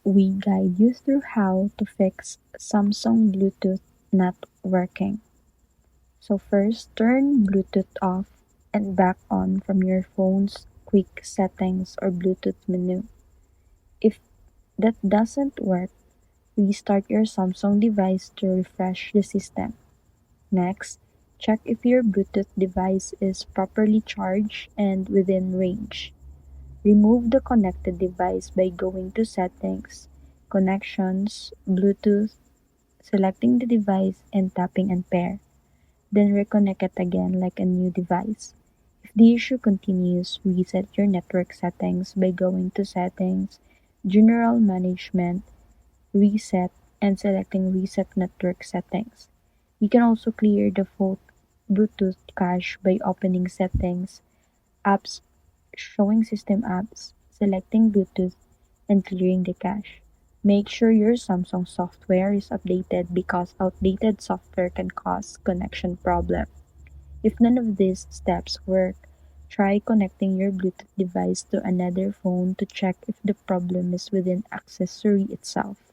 we guide you through how to fix Samsung Bluetooth not working. So first, turn Bluetooth off and back on from your phone's quick settings or Bluetooth menu. If that doesn't work, restart your Samsung device to refresh the system. Next, check if your Bluetooth device is properly charged and within range. Remove the connected device by going to Settings, Connections, Bluetooth, selecting the device and tapping Unpair. Then reconnect it again like a new device. If the issue continues, reset your network settings by going to Settings, General Management, Reset, and selecting Reset Network Settings. You can also clear the default Bluetooth cache by opening Settings, Apps, showing System Apps, selecting Bluetooth, and clearing the cache. Make sure your Samsung software is updated because outdated software can cause connection problem. If none of these steps work, try connecting your Bluetooth device to another phone to check if the problem is within accessory itself.